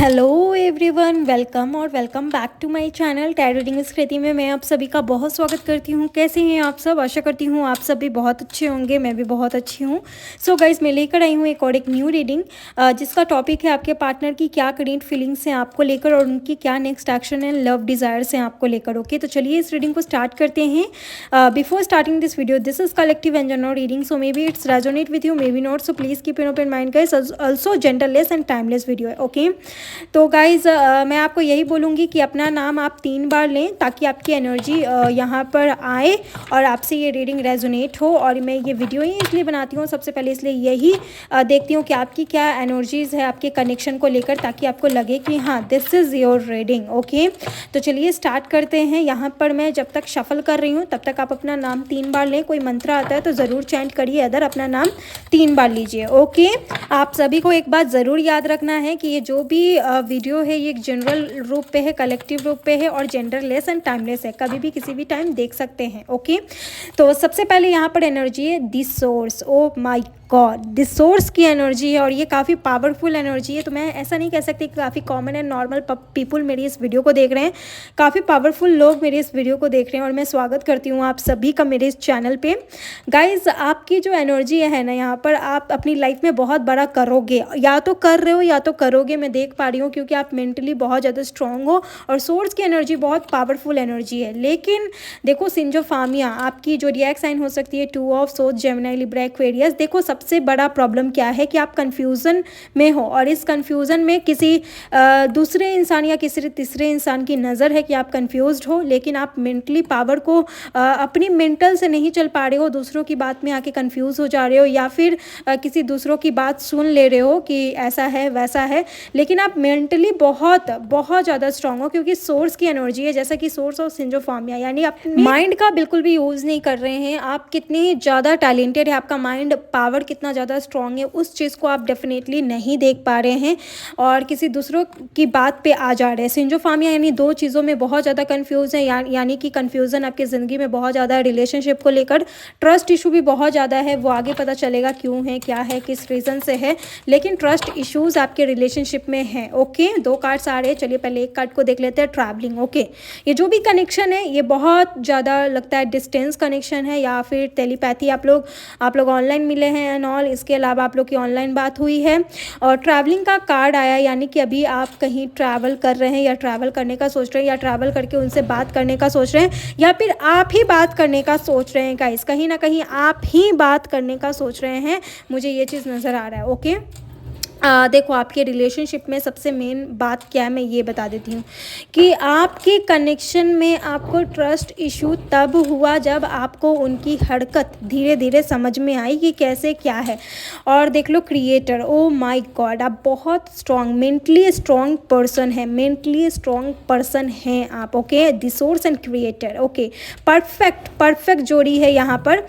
Hello everyone, welcome और welcome back to my channel tarot reading with Kriti में मैं आप सभी का बहुत स्वागत करती हूँ। कैसे हैं आप सब? आशा करती हूँ आप सब भी बहुत अच्छे होंगे। मैं भी बहुत अच्छी हूँ। सो गाइस, मैं लेकर आई हूँ एक न्यू रीडिंग जिसका टॉपिक है आपके पार्टनर की क्या करेंट फीलिंग्स हैं आपको लेकर और उनकी क्या next action and love desires हैं आपको लेकर। ओके, तो चलिए इस रीडिंग को स्टार्ट करते हैं। Before starting this video, this is collective and general reading, so may be it's resonate with you, may be not, so please keep an open mind guys. Also genderless and timeless video है। Okay, तो guys मैं आपको यही बोलूँगी कि अपना नाम आप 3 बार लें ताकि आपकी एनर्जी यहाँ पर आए और आपसे ये रीडिंग रेजोनेट हो। और मैं ये वीडियो ही इसलिए बनाती हूँ, सबसे पहले इसलिए यही देखती हूँ कि आपकी क्या एनर्जीज़ है आपके कनेक्शन को लेकर, ताकि आपको लगे कि हाँ this is your reading. Okay, तो चलिए स्टार्ट करते हैं। यहाँ पर मैं जब तक शफल कर रही हूँ तब तक आप अपना नाम 3 बार लें। कोई मंत्र आता है तो ज़रूर चैंट करिए, अदर अपना नाम 3 बार लीजिए। ओके, आप सभी को एक बात ज़रूर याद रखना है कि ये जो भी वीडियो है ये एक जनरल रूप पे है, कलेक्टिव रूप पे है और जेंडरलेस एंड टाइमलेस है। कभी भी किसी भी टाइम देख सकते हैं। ओके, तो सबसे पहले यहाँ पर एनर्जी है दी source. Oh my God, the source की एनर्जी है और ये काफ़ी पावरफुल एनर्जी है। तो मैं ऐसा नहीं कह सकती कि काफ़ी कॉमन एंड नॉर्मल पीपल मेरी इस वीडियो को देख रहे हैं। काफ़ी पावरफुल लोग मेरी इस वीडियो को देख रहे हैं और मैं स्वागत करती हूँ आप सभी का मेरे इस चैनल पे। गाइज, आपकी जो एनर्जी है ना, यहाँ पर आप अपनी लाइफ में बहुत बड़ा करोगे, या तो कर रहे हो या तो करोगे। मैं देख पा रही हूँ क्योंकि आप मेंटली बहुत ज़्यादा स्ट्रांग हो और सोर्स की एनर्जी बहुत पावरफुल एनर्जी है। लेकिन देखो सिंजोफामिया, आपकी जो रिएक्ट साइन हो सकती है 2 of source, Gemini, Libra, Aquarius. देखो सबसे बड़ा प्रॉब्लम क्या है कि आप कन्फ्यूज़न में हो और इस कन्फ्यूज़न में किसी दूसरे इंसान या किसी तीसरे इंसान की नज़र है कि आप कन्फ्यूज्ड हो, लेकिन आप मेंटली पावर को अपनी मेंटल से नहीं चल पा रहे हो, दूसरों की बात में आके कन्फ्यूज़ हो जा रहे हो या फिर किसी दूसरों की बात सुन ले रहे हो कि ऐसा है वैसा है। लेकिन आप मेंटली बहुत बहुत ज़्यादा स्ट्रांग हो क्योंकि सोर्स की एनर्जी है, जैसा कि सोर्स ऑफ सिंजोफार्मिया, यानी आप माइंड का बिल्कुल भी यूज़ नहीं कर रहे हैं। आप कितनी ज़्यादा टैलेंटेड है, आपका माइंड पावर कितना ज़्यादा स्ट्रांग है, उस चीज़ को आप डेफिनेटली नहीं देख पा रहे हैं और किसी दूसरों की बात पे आ जा रहे हैं। सिंजोफार्मिया यानी 2 चीज़ों में बहुत ज़्यादा कन्फ्यूज़ है, यानी कि कन्फ्यूज़न आपकी ज़िंदगी में बहुत ज़्यादा, रिलेशनशिप को लेकर ट्रस्ट इशू भी बहुत ज़्यादा है। वो आगे पता चलेगा क्यों है, क्या है, किस रीज़न से है, लेकिन ट्रस्ट इश्यूज़ आपके रिलेशनशिप में है। ओके, 2 कार्ड्स आ रहे हैं। चलिए पहले एक कार्ड को देख लेते हैं, ट्रैवलिंग। ओके, ये जो भी कनेक्शन है ये बहुत ज़्यादा लगता है डिस्टेंस कनेक्शन है या फिर टेलीपैथी। आप लोग ऑनलाइन मिले हैं एंड ऑल, इसके अलावा आप लोग की ऑनलाइन बात हुई है और ट्रैवलिंग का कार्ड आया, यानी कि अभी आप कहीं ट्रैवल कर रहे हैं या ट्रैवल करने का सोच रहे हैं या ट्रैवल करके उनसे बात करने का सोच रहे हैं या फिर आप ही बात करने का सोच रहे हैं। गाइस, कहीं ना कहीं आप ही बात करने का सोच रहे हैं, मुझे ये चीज़ नज़र आ रहा है। ओके, देखो आपके रिलेशनशिप में सबसे मेन बात क्या है मैं ये बता देती हूँ कि आपके कनेक्शन में आपको ट्रस्ट इशू तब हुआ जब आपको उनकी हरकत धीरे धीरे समझ में आई कि कैसे क्या है। और देख लो क्रिएटर, ओ माय गॉड, आप बहुत स्ट्रॉन्ग, मेंटली स्ट्रॉन्ग पर्सन है, मेंटली स्ट्रॉन्ग पर्सन हैं आप। Okay, the source and creator. Okay, perfect जोड़ी है यहाँ पर।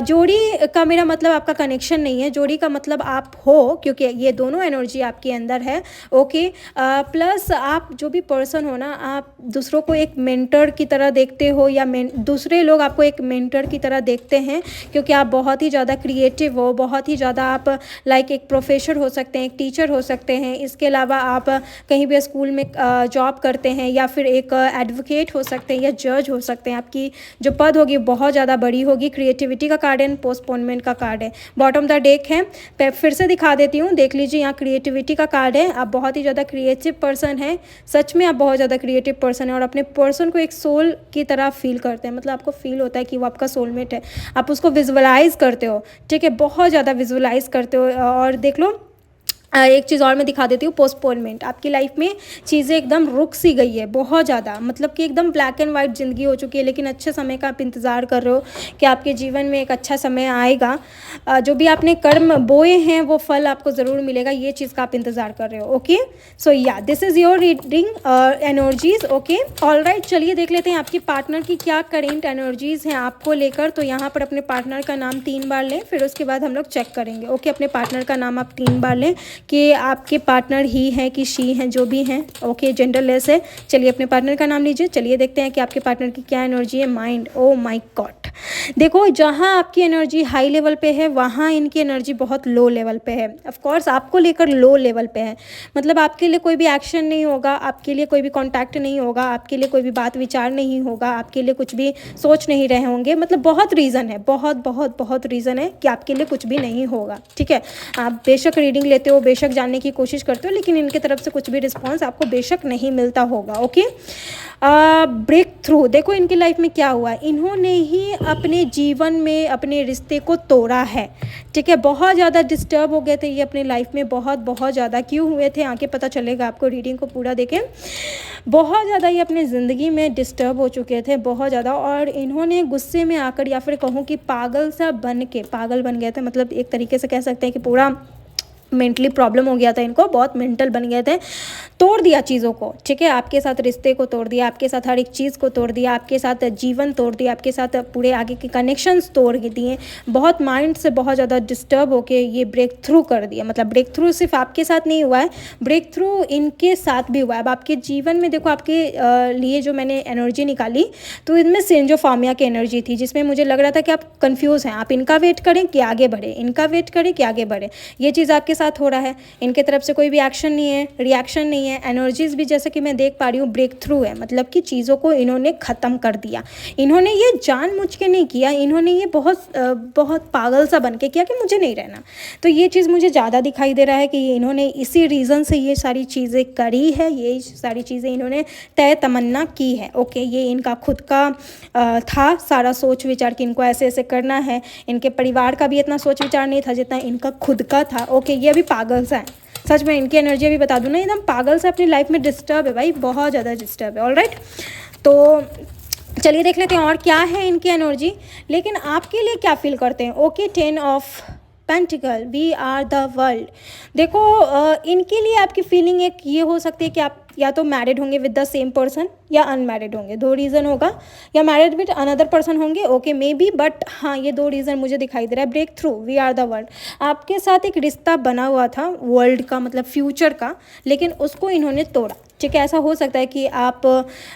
जोड़ी का मेरा मतलब आपका कनेक्शन नहीं है, जोड़ी का मतलब आप हो, क्योंकि ये दोनों एनर्जी आपके अंदर है। ओके, प्लस आप जो भी पर्सन हो ना, आप दूसरों को एक मेंटर की तरह देखते हो या दूसरे लोग आपको एक मेंटर की तरह देखते हैं क्योंकि आप बहुत ही ज़्यादा क्रिएटिव हो, बहुत ही ज़्यादा आप लाइक एक प्रोफेसर हो सकते हैं, एक टीचर हो सकते हैं। इसके अलावा आप कहीं भी स्कूल में जॉब करते हैं या फिर एक एडवोकेट हो सकते हैं या जज हो सकते हैं। आपकी जो पद होगी बहुत ज़्यादा बड़ी होगी। क्रिएटिविटी का कार्ड है, पोस्टपोनमेंट का कार्ड है, बॉटम द डेक है। फिर से दिखा देती हूँ, देख लीजिए, यहाँ क्रिएटिविटी का कार्ड है। आप बहुत ही ज़्यादा क्रिएटिव पर्सन हैं, सच में आप बहुत ज़्यादा क्रिएटिव पर्सन हैं और अपने पर्सन को एक सोल की तरह फील करते हैं। मतलब आपको फील होता है कि वो आपका सोलमेट है, आप उसको विजुअलाइज करते हो। ठीक है, बहुत ज़्यादा विजुअलाइज करते हो। और देख लो एक चीज़ और मैं दिखा देती हूँ, पोस्टपोनमेंट। आपकी लाइफ में चीज़ें एकदम रुक सी गई है बहुत ज़्यादा, मतलब कि एकदम ब्लैक एंड वाइट ज़िंदगी हो चुकी है, लेकिन अच्छे समय का आप इंतज़ार कर रहे हो कि आपके जीवन में एक अच्छा समय आएगा। जो भी आपने कर्म बोए हैं वो फल आपको ज़रूर मिलेगा, ये चीज़ का आप इंतज़ार कर रहे हो। ओके, सो या this is your reading energies. Okay, alright, चलिए देख लेते हैं आपकी पार्टनर की क्या करेंट एनर्जीज़ हैं आपको लेकर। तो यहाँ पर अपने पार्टनर का नाम 3 बार लें, फिर उसके बाद हम लोग चेक करेंगे। ओके, अपने पार्टनर का नाम आप 3 बार लें कि आपके पार्टनर ही हैं कि शी हैं, जो भी हैं। ओके, जेंडरलेस है। चलिए अपने पार्टनर का नाम लीजिए। चलिए देखते हैं कि आपके पार्टनर की क्या एनर्जी है। माइंड, ओ माय गॉड, देखो जहाँ आपकी एनर्जी हाई लेवल पे है वहाँ इनकी एनर्जी बहुत लो लेवल पे है। ऑफ कोर्स आपको लेकर लो लेवल पे है, मतलब आपके लिए कोई भी एक्शन नहीं होगा, आपके लिए कोई भी कांटेक्ट नहीं होगा, आपके लिए कोई भी बात विचार नहीं होगा, आपके लिए कुछ भी सोच नहीं रहे होंगे। मतलब बहुत रीज़न है, बहुत बहुत बहुत रीज़न है कि आपके लिए कुछ भी नहीं होगा। ठीक है, आप बेशक रीडिंग लेते हो, बेशक जानने की कोशिश करते हो, लेकिन इनकी तरफ से कुछ भी रिस्पॉन्स आपको बेशक नहीं मिलता होगा। ओके, ब्रेक थ्रू देखो इनकी लाइफ में क्या हुआ है। इन्होंने ही अपने जीवन में अपने रिश्ते को तोड़ा है। ठीक है, बहुत ज़्यादा डिस्टर्ब हो गए थे ये अपने लाइफ में, बहुत बहुत ज़्यादा। क्यों हुए थे आगे पता चलेगा आपको, रीडिंग को पूरा देखें। बहुत ज़्यादा ये अपनी ज़िंदगी में डिस्टर्ब हो चुके थे, बहुत ज़्यादा। और इन्होंने गुस्से में आकर, या फिर कहूँ कि पागल सा बन के, पागल बन गए थे, मतलब एक तरीके से कह सकते हैं कि पूरा मेंटली प्रॉब्लम हो गया था इनको, बहुत मेंटल बन गए थे। तोड़ दिया चीज़ों को। ठीक है, आपके साथ रिश्ते को तोड़ दिया, आपके साथ हर एक चीज़ को तोड़ दिया, आपके साथ जीवन तोड़ दिया, आपके साथ पूरे आगे के कनेक्शंस तोड़ दिए। बहुत माइंड से बहुत ज़्यादा डिस्टर्ब होके ये ब्रेक थ्रू कर दिया। मतलब ब्रेक थ्रू सिर्फ आपके साथ नहीं हुआ है, ब्रेक थ्रू इनके साथ भी हुआ है। अब आपके जीवन में देखो, आपके लिए जो मैंने एनर्जी निकाली, तो इनमें सेंजोफार्मिया की एनर्जी थी, जिसमें मुझे लग रहा था कि आप कन्फ्यूज़ हैं, आप इनका वेट करें कि आगे बढ़े, इनका वेट करें कि आगे बढ़े। ये चीज़ आपके साथ हो रहा है। इनके तरफ से कोई भी एक्शन नहीं है, रिएक्शन नहीं है। एनर्जीज भी जैसे कि मैं देख पा रही हूँ ब्रेक थ्रू है, मतलब कि चीज़ों को इन्होंने ख़त्म कर दिया। इन्होंने ये जानबूझ के नहीं किया, इन्होंने ये बहुत पागल सा बन के किया कि मुझे नहीं रहना। तो ये चीज़ मुझे ज़्यादा दिखाई दे रहा है कि इन्होंने इसी रीज़न से ये सारी चीज़ें करी है, ये सारी चीज़ें इन्होंने तय तमन्ना की है। ओके, ये इनका खुद का था सारा सोच विचार कि इनको ऐसे ऐसे करना है। इनके परिवार का भी इतना सोच विचार नहीं था जितना इनका खुद का था। ओके, ये अभी पागल सा है, सच में इनकी एनर्जी अभी बता दूँ ना, एकदम पागल से अपनी लाइफ में डिस्टर्ब है भाई, बहुत ज़्यादा डिस्टर्ब है। ऑलराइट, तो चलिए देख लेते हैं और क्या है इनकी एनर्जी, लेकिन आपके लिए क्या फील करते हैं। Okay, 10 of pentacles, we are the world. देखो इनके लिए आपकी फीलिंग एक ये हो सकती है कि आप या तो मैरिड होंगे विद द सेम पर्सन, या अनमैरिड होंगे, दो रीज़न होगा, या मैरिड विद अनदर पर्सन होंगे। ओके, मे बी, बट हाँ ये दो रीज़न मुझे दिखाई दे रहा है। Breakthrough, we are the world, आपके साथ एक रिश्ता बना हुआ था वर्ल्ड का, मतलब फ्यूचर का, लेकिन उसको इन्होंने तोड़ा। ठीक है, ऐसा हो सकता है कि आप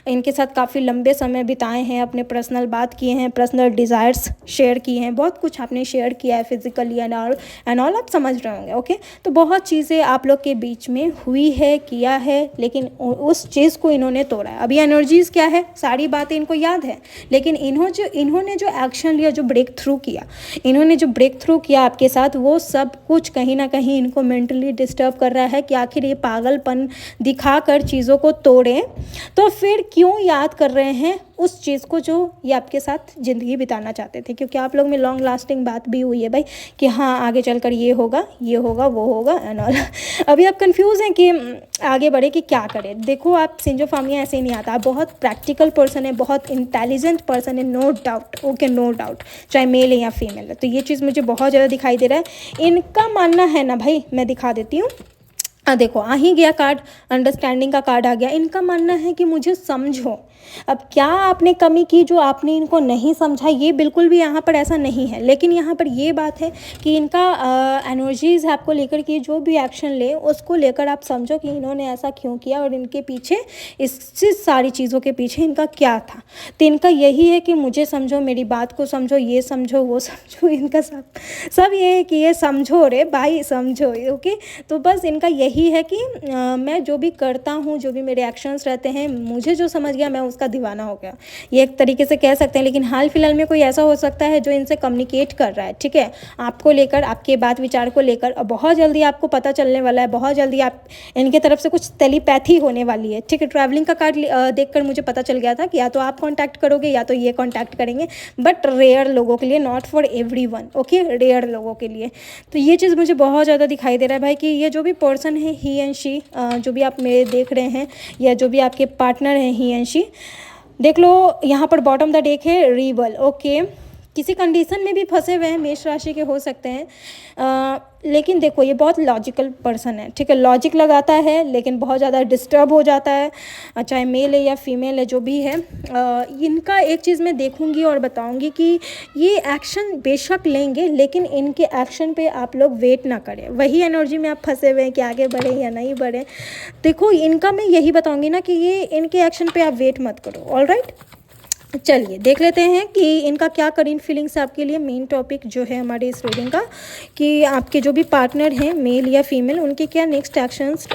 इनके साथ काफ़ी लंबे समय बिताए हैं, अपने पर्सनल बात किए हैं, पर्सनल डिज़ायर्स शेयर किए हैं, बहुत कुछ आपने शेयर किया है फिजिकली एंड ऑल, आप समझ रहे होंगे। ओके, तो बहुत चीज़ें आप लोग के बीच में हुई है, किया है, लेकिन उस चीज़ को इन्होंने तोड़ा है। अभी एनर्जीज़ क्या है, सारी बातें इनको याद है, लेकिन इन्होंने जो एक्शन लिया, जो ब्रेक थ्रू किया, इन्होंने जो ब्रेक थ्रू किया आपके साथ, वो सब कुछ कहीं ना कहीं इनको मेंटली डिस्टर्ब कर रहा है कि आखिर ये पागलपन दिखाकर चीज़ों को तोड़ें, तो फिर क्यों याद कर रहे हैं उस चीज़ को जो ये आपके साथ ज़िंदगी बिताना चाहते थे। क्योंकि आप लोग में लॉन्ग लास्टिंग बात भी हुई है भाई कि हाँ आगे चलकर ये होगा, वो होगा एंड ऑल। अभी आप कंफ्यूज हैं कि आगे बढ़े कि क्या करें। देखो आप सेंजोफार्मिया ऐसे ही नहीं आता, आप बहुत प्रैक्टिकल पर्सन है, बहुत इंटेलिजेंट पर्सन है, no doubt. Okay, no doubt, चाहे मेल है या फीमेल है। तो ये चीज़ मुझे बहुत ज़्यादा दिखाई दे रहा है। इनका मानना है ना भाई, मैं दिखा देती हूँ, देखो आ ही गया कार्ड, अंडरस्टैंडिंग का कार्ड आ गया। इनका मानना है कि मुझे समझो। अब क्या आपने कमी की जो आपने इनको नहीं समझा, ये बिल्कुल भी यहाँ पर ऐसा नहीं है, लेकिन यहाँ पर ये बात है कि इनका एनर्जीज़ आपको लेकर कि जो भी एक्शन ले उसको लेकर आप समझो कि इन्होंने ऐसा क्यों किया और इनके पीछे इस सारी चीज़ों के पीछे इनका क्या था। तो इनका यही है कि मुझे समझो, मेरी बात को समझो, ये समझो, वो समझो। इनका सब ये है कि ये समझो रे भाई, समझो। ओके, तो बस इनका यही है कि मैं जो भी करता हूँ, जो भी मेरे एक्शंस रहते हैं, मुझे जो समझ गया मैं उसका दीवाना हो गया, ये एक तरीके से कह सकते हैं। लेकिन हाल फिलहाल में कोई ऐसा हो सकता है जो इनसे कम्युनिकेट कर रहा है, ठीक है, आपको लेकर, आपके बात विचार को लेकर। और बहुत जल्दी आपको पता चलने वाला है, बहुत जल्दी आप इनके तरफ से कुछ टेलीपैथी होने वाली है, ठीक है। ट्रैवलिंग का कार्ड देखकर मुझे पता चल गया था कि या तो आप कॉन्टैक्ट करोगे या तो ये कॉन्टैक्ट करेंगे, बट रेयर लोगों के लिए, not for everyone. Okay, rare लोगों के लिए। तो ये चीज़ मुझे बहुत ज़्यादा दिखाई दे रहा है भाई कि ये जो भी पर्सन है, ही एंड शी, जो भी आप मेरे देख रहे हैं, या जो भी आपके पार्टनर हैं, ही एंड शी, देख लो यहाँ पर बॉटम द डेक है रिबल। ओके, किसी कंडीशन में भी फंसे हुए हैं, मेष राशि के हो सकते हैं, लेकिन देखो ये बहुत लॉजिकल पर्सन है, ठीक है, लॉजिक लगाता है लेकिन बहुत ज़्यादा डिस्टर्ब हो जाता है, चाहे मेल है या फीमेल है, जो भी है। इनका एक चीज़ मैं देखूंगी और बताऊंगी कि ये एक्शन बेशक लेंगे, लेकिन इनके एक्शन पे आप लोग वेट ना करें। वही एनर्जी में आप फंसे हुए हैं कि आगे बढ़ें या नहीं बढ़ें। देखो इनका मैं यही बताऊँगी ना कि ये इनके एक्शन पर आप वेट मत करो। ऑलराइट, चलिए देख लेते हैं कि इनका क्या करेंट फीलिंग्स है आपके लिए। मेन टॉपिक जो है हमारे इस रीडिंग का, कि आपके जो भी पार्टनर हैं मेल या फीमेल, उनके क्या next actions,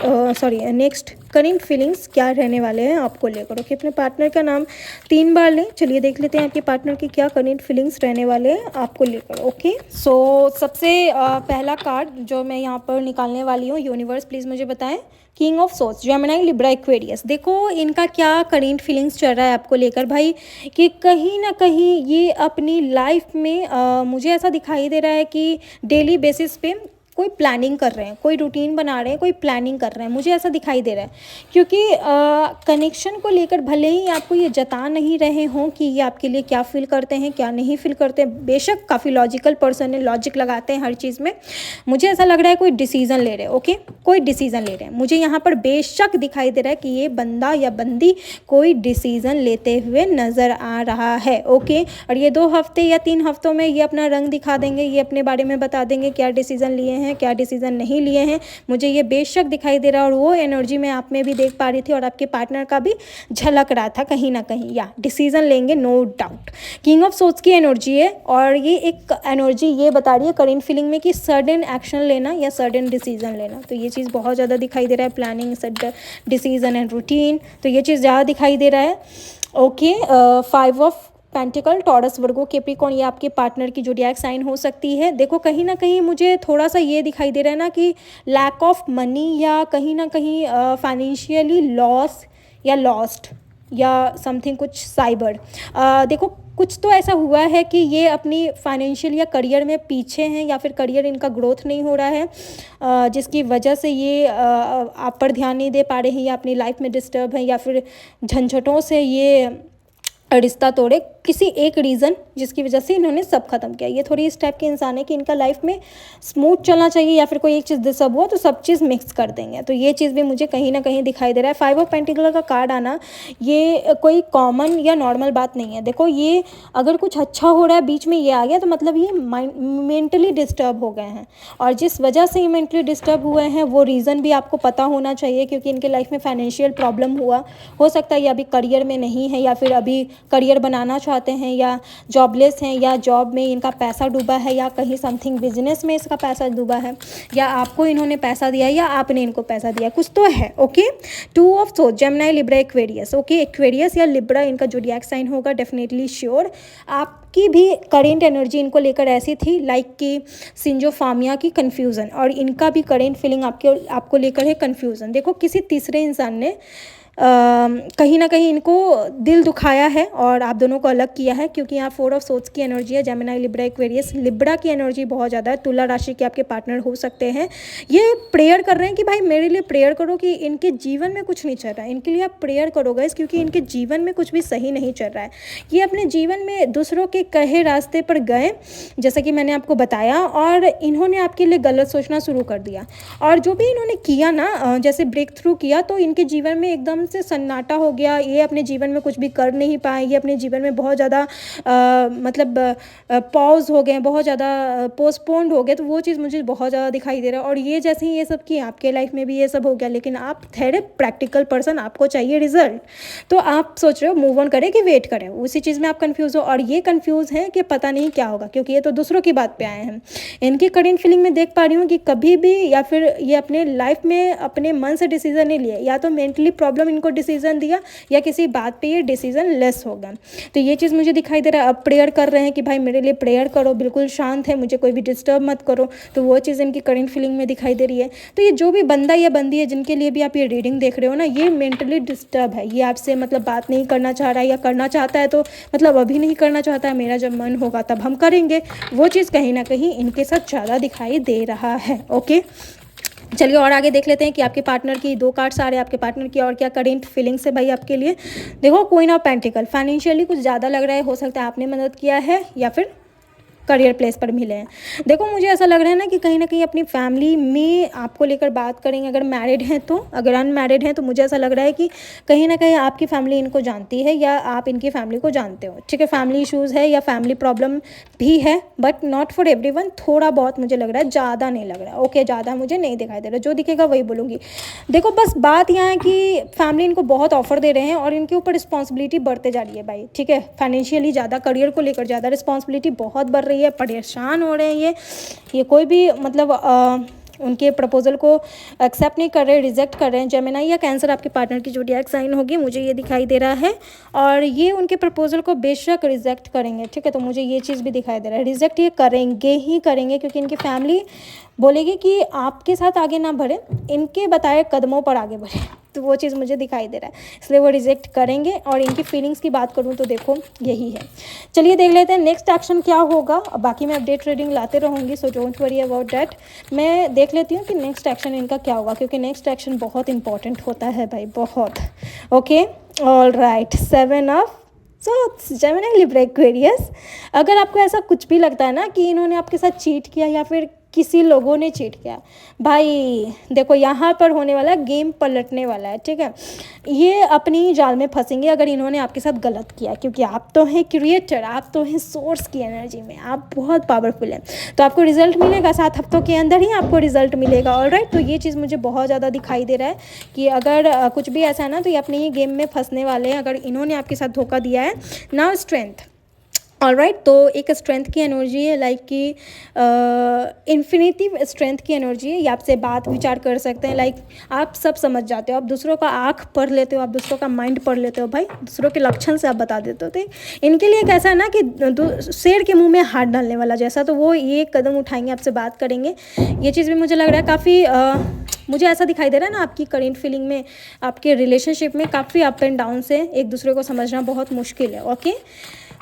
next current feelings क्या रहने वाले हैं आपको लेकर। ओके, अपने पार्टनर का नाम 3 बार लें। चलिए देख लेते हैं आपके पार्टनर की क्या करेंट फीलिंग्स रहने वाले हैं आपको लेकर। ओके, सो सबसे पहला कार्ड जो मैं यहाँ पर निकालने वाली हूँ, यूनिवर्स प्लीज़ मुझे बताएं। King of source, Gemini, Libra, Aquarius. देखो इनका क्या करेंट फीलिंग्स चल रहा है आपको लेकर भाई, कि कहीं ना कहीं ये अपनी लाइफ में मुझे ऐसा दिखाई दे रहा है कि डेली बेसिस पे कोई प्लानिंग कर रहे हैं, कोई रूटीन बना रहे हैं, कोई प्लानिंग कर रहे हैं, मुझे ऐसा दिखाई दे रहा है। क्योंकि कनेक्शन को लेकर भले ही आपको ये जता नहीं रहे हों कि ये आपके लिए क्या फील करते हैं, क्या नहीं फील करते हैं, बेशक काफ़ी लॉजिकल पर्सन है, लॉजिक लगाते हैं हर चीज़ में, मुझे ऐसा लग रहा है कोई डिसीज़न ले रहे हैं। ओके, कोई डिसीज़न ले रहे हैं, मुझे यहाँ पर बेशक दिखाई दे रहा है कि ये बंदा या बंदी कोई डिसीज़न लेते हुए नज़र आ रहा है। ओके, और ये 2 हफ्ते या 3 हफ्तों में ये अपना रंग दिखा देंगे, ये अपने बारे में बता देंगे क्या डिसीज़न लिए हैं, क्या डिसीज़न नहीं लिए हैं, मुझे ये बेशक दिखाई दे रहा है। और वो एनर्जी मैं आप में भी देख पा रही थी और आपके पार्टनर का भी झलक रहा था कहीं ना कहीं, या डिसीज़न लेंगे no doubt. King of source की एनर्जी है और ये एक एनर्जी ये बता रही है करेंट फीलिंग में कि सडन एक्शन लेना या सडन डिसीज़न लेना, तो ये चीज़ बहुत ज़्यादा दिखाई दे रहा है। Planning, sudden decision and routine, तो ये चीज़ ज़्यादा दिखाई दे रहा है। Okay, 5 of pentacle, taurus, Virgo, Capricorn, ये आपके पार्टनर की ज़ोडिएक साइन हो सकती है। देखो कहीं ना कहीं मुझे थोड़ा सा ये दिखाई दे रहा है ना कि लैक ऑफ मनी या कहीं ना कहीं फाइनेंशियली लॉस या लॉस्ट या समथिंग, कुछ साइबर। देखो कुछ तो ऐसा हुआ है कि ये अपनी फाइनेंशियल या करियर में पीछे हैं, या फिर करियर इनका ग्रोथ नहीं हो रहा है, जिसकी वजह से ये आप पर ध्यान नहीं दे पा रहे हैं, या अपनी लाइफ में डिस्टर्ब हैं, या फिर झंझटों से ये रिश्ता तोड़े, किसी एक रीज़न जिसकी वजह से इन्होंने सब खत्म किया। ये थोड़ी इस टाइप के इंसान है कि इनका लाइफ में स्मूथ चलना चाहिए, या फिर कोई एक चीज़ डिस्टर्ब हुआ तो सब चीज़ मिक्स कर देंगे, तो ये चीज़ भी मुझे कहीं ना कहीं दिखाई दे रहा है। 5 ऑफ पेंटिकल का कार्ड आना ये कोई कॉमन या नॉर्मल बात नहीं है। देखो ये अगर कुछ अच्छा हो रहा है बीच में ये आ गया, तो मतलब ये मेंटली डिस्टर्ब हो गए हैं, और जिस वजह से ये मेंटली डिस्टर्ब हुए हैं वो रीज़न भी आपको पता होना चाहिए, क्योंकि इनके लाइफ में फाइनेंशियल प्रॉब्लम हुआ, हो सकता है ये अभी करियर में नहीं है, या फिर अभी करियर बनाना चाहते हैं, या जॉबलेस हैं, या जॉब में इनका पैसा डूबा है, या कहीं समथिंग बिजनेस में इसका पैसा डूबा है, या आपको इन्होंने पैसा दिया है या आपने इनको पैसा दिया, कुछ तो है। Okay, 2 of source, Gemini, Libra, Aquarius. Okay, Aquarius या लिब्रा इनका ज़ोडिएक साइन होगा डेफिनेटली श्योर। आपकी भी करेंट एनर्जी इनको लेकर ऐसी थी लाइक कि सिंजो फामिया की कन्फ्यूज़न, और इनका भी करेंट फीलिंग आपको लेकर है कन्फ्यूज़न। देखो किसी तीसरे इंसान ने कहीं ना कहीं इनको दिल दुखाया है और आप दोनों को अलग किया है, क्योंकि यहाँ 4 ऑफ सोर्स की एनर्जी है, जेमिनी, लिब्रा, एक्वेरियस। लिब्रा की एनर्जी बहुत ज़्यादा है, तुला राशि के आपके पार्टनर हो सकते हैं। ये प्रेयर कर रहे हैं कि भाई मेरे लिए प्रेयर करो कि इनके जीवन में कुछ नहीं चल रहा है, इनके लिए आप प्रेयर करो गाइस, क्योंकि इनके जीवन में कुछ भी सही नहीं चल रहा है। ये अपने जीवन में दूसरों के कहे रास्ते पर गए, जैसा कि मैंने आपको बताया, और इन्होंने आपके लिए गलत सोचना शुरू कर दिया, और जो भी इन्होंने किया ना, जैसे ब्रेक थ्रू किया, तो इनके जीवन में एकदम से सन्नाटा हो गया। ये अपने जीवन में कुछ भी कर नहीं पाए, ये अपने जीवन में बहुत ज़्यादा मतलब पॉज हो गए, बहुत ज़्यादा पोस्टपोन्ड हो गए, तो वो चीज़ मुझे बहुत ज़्यादा दिखाई दे रहा है। और ये जैसे ही ये सब किया, आपके लाइफ में भी ये सब हो गया, लेकिन आप थे प्रैक्टिकल पर्सन, आपको चाहिए रिजल्ट, तो आप सोच रहे हो मूव ऑन करें कि वेट करें, उसी चीज़ में आप कंफ्यूज हो, और ये कंफ्यूज हैं कि पता नहीं क्या होगा, क्योंकि ये तो दूसरों की बात पे आए हैं। इनकी करेंट फीलिंग में देख पा रही हूँ कि कभी भी, या फिर ये अपने लाइफ में अपने मन से डिसीजन नहीं लिए, या तो मेंटली प्रॉब्लम इनको डिसीजन दिया, या किसी बात पे ये डिसीजन लेस हो गया, तो ये चीज़ मुझे दिखाई दे रहा है। अब प्रेयर कर रहे हैं कि भाई मेरे लिए प्रेयर करो, बिल्कुल शांत है, मुझे कोई भी डिस्टर्ब मत करो, तो वो चीज़ इनकी करेंट फीलिंग में दिखाई दे रही है। तो ये जो भी बंदा या बंदी है जिनके लिए भी आप ये रीडिंग देख रहे हो ना, ये मेंटली डिस्टर्ब है, ये आपसे मतलब बात नहीं करना चाह रहा है, या करना चाहता है तो मतलब अभी नहीं करना चाहता है, मेरा जब मन होगा तब हम करेंगे, वो चीज़ कहीं ना कहीं इनके साथ ज़्यादा दिखाई दे रहा है। ओके, चलिए और आगे देख लेते हैं कि आपके पार्टनर की 2 कार्ड्स आ रहे हैं, आपके पार्टनर की और क्या करेंट फीलिंग्स है भाई आपके लिए। देखो क्वीन ऑफ पेंटिकल, फाइनेंशियली कुछ ज़्यादा लग रहा है, हो सकता है आपने मदद किया है, या फिर करियर प्लेस पर मिले हैं। देखो मुझे ऐसा लग रहा है ना कि कहीं ना कहीं अपनी फैमिली में आपको लेकर बात करेंगे, अगर मैरिड हैं तो, अगर अनमैरिड हैं तो मुझे ऐसा लग रहा है कि कहीं ना कहीं आपकी फैमिली इनको जानती है या आप इनकी फैमिली को जानते हो। ठीक है, फैमिली इश्यूज़ है या फैमिली प्रॉब्लम भी है, बट नॉट फॉर एवरीवन, थोड़ा बहुत मुझे लग रहा है, ज़्यादा नहीं लग रहा है। ओके, ज़्यादा मुझे नहीं दिखाई दे रहा, जो दिखेगा वही बोलूँगी। देखो बस बात यहाँ है कि फैमिली इनको बहुत ऑफर दे रहे हैं और इनके ऊपर रिस्पॉन्सिबिलिटी बढ़ते जा रही है भाई। ठीक है, फाइनेंशियली ज़्यादा, करियर को लेकर ज़्यादा रिस्पॉन्सिबिलिटी बहुत बढ़ रही है, परेशान हो रहे हैं ये कोई भी मतलब उनके प्रपोजल को एक्सेप्ट नहीं कर रहे, रिजेक्ट कर रहे हैं। जेमिनी या कैंसर आपके पार्टनर की ज़ोडिएक साइन होगी, मुझे ये दिखाई दे रहा है, और ये उनके प्रपोजल को बेशक रिजेक्ट करेंगे। ठीक है, तो मुझे ये चीज़ भी दिखाई दे रहा है, रिजेक्ट ये करेंगे ही करेंगे, क्योंकि इनकी फैमिली बोलेगी कि आपके साथ आगे ना बढ़े, इनके बताए कदमों पर आगे बढ़े, तो वो चीज़ मुझे दिखाई दे रहा है, इसलिए वो रिजेक्ट करेंगे। और इनकी फीलिंग्स की बात करूँ तो देखो यही है। चलिए देख लेते हैं नेक्स्ट एक्शन क्या होगा। बाकी मैं अपडेट रीडिंग लाते रहूँगी, so don't worry about that. मैं देख लेती हूँ कि नेक्स्ट एक्शन इनका क्या होगा, क्योंकि नेक्स्ट एक्शन बहुत इंपॉर्टेंट होता है भाई, बहुत। Okay, all right, 7 of Gemini, Libra, Aquarius. अगर आपको ऐसा कुछ भी लगता है ना कि इन्होंने आपके साथ चीट किया या फिर किसी लोगों ने चीट किया, भाई देखो यहाँ पर होने वाला गेम पलटने वाला है। ठीक है, ये अपनी जाल में फंसेंगे अगर इन्होंने आपके साथ गलत किया, क्योंकि आप तो हैं क्रिएटर, आप तो हैं सोर्स की एनर्जी में, आप बहुत पावरफुल हैं, तो आपको रिजल्ट मिलेगा, 7 हफ्तों के अंदर ही आपको रिजल्ट मिलेगा। ऑलराइट, तो ये चीज़ मुझे बहुत ज़्यादा दिखाई दे रहा है कि अगर कुछ भी ऐसा है ना, तो ये अपने ही गेम में फंसने वाले हैं अगर इन्होंने आपके साथ धोखा दिया है। नाउ स्ट्रेंथ, ऑलराइट, तो एक स्ट्रेंथ की एनर्जी है, लाइक कि इन्फिनिटी स्ट्रेंथ की एनर्जी है। ये आपसे बात विचार कर सकते हैं, लाइक आप सब समझ जाते हो, आप दूसरों का आँख पढ़ लेते हो, आप दूसरों का माइंड पढ़ लेते हो भाई, दूसरों के लक्षण से आप बता देते हो। तो इनके लिए कैसा है ना कि शेर के मुंह में हाथ डालने वाला जैसा, तो वो ये कदम उठाएंगे, आपसे बात करेंगे। ये चीज़ भी मुझे लग रहा है काफ़ी मुझे ऐसा दिखाई दे रहा है ना, आपकी करेंट फीलिंग में, आपके रिलेशनशिप में काफ़ी अप एंड डाउन से, एक दूसरे को समझना बहुत मुश्किल है। ओके,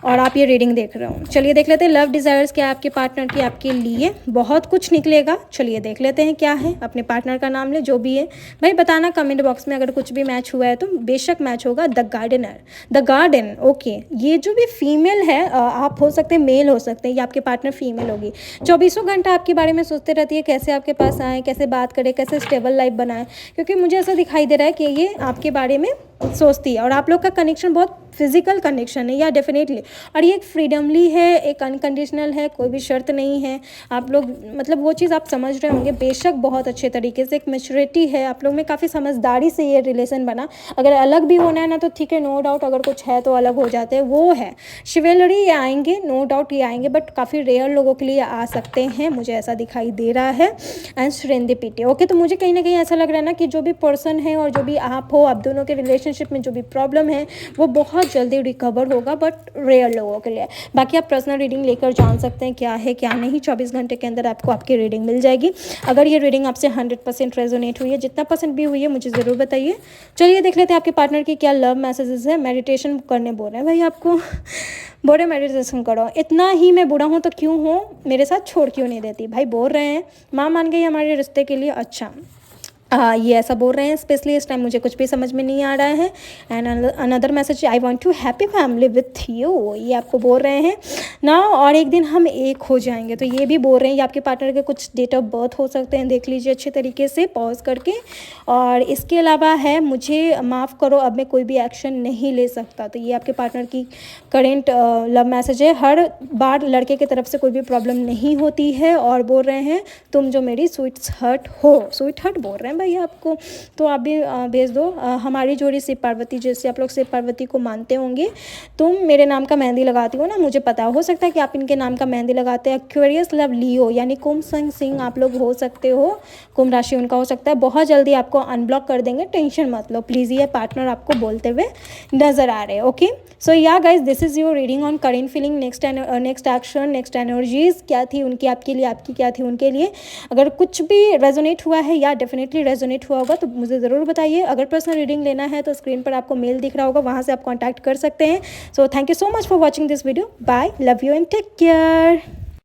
और आप ये रीडिंग देख रहे हो। चलिए देख लेते हैं लव डिज़ायर्स क्या है आपके पार्टनर की आपके लिए, बहुत कुछ निकलेगा। चलिए देख लेते हैं क्या है। अपने पार्टनर का नाम ले, जो भी है भाई बताना कमेंट बॉक्स में, अगर कुछ भी मैच हुआ है तो बेशक मैच होगा। The gardener, the garden, okay, ये जो भी फीमेल है, आप हो सकते हैं मेल हो सकते हैं, या आपके पार्टनर फीमेल होगी, 24 घंटा आपके बारे में सोचते रहती है, कैसे आपके पास आए, कैसे बात करें, कैसे स्टेबल लाइफ बनाए, क्योंकि मुझे ऐसा दिखाई दे रहा है कि ये आपके बारे में सोचती है। और आप लोग का कनेक्शन बहुत फिजिकल कनेक्शन है, या डेफिनेटली, और ये एक फ्रीडमली है, एक अनकंडीशनल है, कोई भी शर्त नहीं है। आप लोग मतलब वो चीज़ आप समझ रहे होंगे बेशक बहुत अच्छे तरीके से, एक मैच्योरिटी है आप लोग में, काफ़ी समझदारी से ये रिलेशन बना। अगर अलग भी होना है ना तो ठीक है, नो डाउट, अगर कुछ है तो अलग हो जाते हैं, वो है शिवेलरी, ये आएंगे, नो डाउट ये आएंगे, बट काफ़ी रेयर लोगों के लिए आ सकते हैं, मुझे ऐसा दिखाई दे रहा है। एंड सेरेंडिपिटी, ओके, तो मुझे कहीं ना कहीं ऐसा लग रहा है ना कि जो भी पर्सन है और जो भी आप हो, आप दोनों के रिलेशनशिप में जो भी प्रॉब्लम है वो बहुत जल्दी रिकवर होगा, बट रेयर लोगों के लिए। बाकी आप पर्सनल रीडिंग लेकर जान सकते हैं क्या है क्या नहीं, 24 घंटे के अंदर आपको आपकी रीडिंग मिल जाएगी। अगर ये रीडिंग आपसे 100% रेजोनेट हुई है, जितना परसेंट भी हुई है मुझे ज़रूर बताइए। चलिए देख लेते हैं आपके पार्टनर की क्या लव मैसेजेस है। मेडिटेशन करने बोल रहे हैं भाई आपको, बोल रहे मेडिटेशन करो, इतना ही मैं बुरा हूँ तो क्यों हूँ, मेरे साथ छोड़ क्यों नहीं देती, भाई बोल रहे हैं माँ मान गई हमारे रिश्ते के लिए। अच्छा, ये ऐसा बोल रहे हैं, स्पेशली इस टाइम मुझे कुछ भी समझ में नहीं आ रहा है। And another message, I want to happy family with you, ये आपको बोल रहे हैं ना, और एक दिन हम एक हो जाएंगे, तो ये भी बोल रहे हैं। ये आपके पार्टनर के कुछ डेट ऑफ बर्थ हो सकते हैं, देख लीजिए अच्छे तरीके से पॉज करके। और इसके अलावा है, मुझे माफ़ करो अब मैं कोई भी एक्शन नहीं ले सकता, तो ये आपके पार्टनर की करेंट लव मैसेज है। हर बार लड़के की तरफ से कोई भी प्रॉब्लम नहीं होती है, और बोल रहे हैं तुम जो मेरी स्वीट हर्ट हो, स्वीट हर्ट बोल रहे हैं भाई आपको, तो आप भी भेज दो। हमारी जोड़ी शिव पार्वती, जैसे आप लोग शिव पार्वती को मानते होंगे, तुम मेरे नाम का मेहंदी लगाती हो ना, मुझे पता हो सकता है कि आप इनके नाम का मेहंदी लगाते हैं। एक्वेरियस लव लियो, यानी कुंभ सिंह आप लोग हो सकते हो, कुंभ राशि उनका हो सकता है। बहुत जल्दी आपको अनब्लॉक कर देंगे, टेंशन मत लो प्लीज़, ये पार्टनर आपको बोलते हुए नजर आ रहे हैं। Okay, so yeah guys, this is your reading on current feeling, next action, next energies क्या थी उनकी आपके लिए, आपकी क्या थी उनके लिए। अगर कुछ भी रेजोनेट हुआ है या डेफिनेटली रेजोनेट हुआ होगा तो मुझे ज़रूर बताइए। अगर पर्सनल रीडिंग लेना है तो स्क्रीन पर आपको मेल दिख रहा होगा, वहाँ से आप कॉन्टैक्ट कर सकते हैं। So thank you so much for watching this video, bye, love you and take care.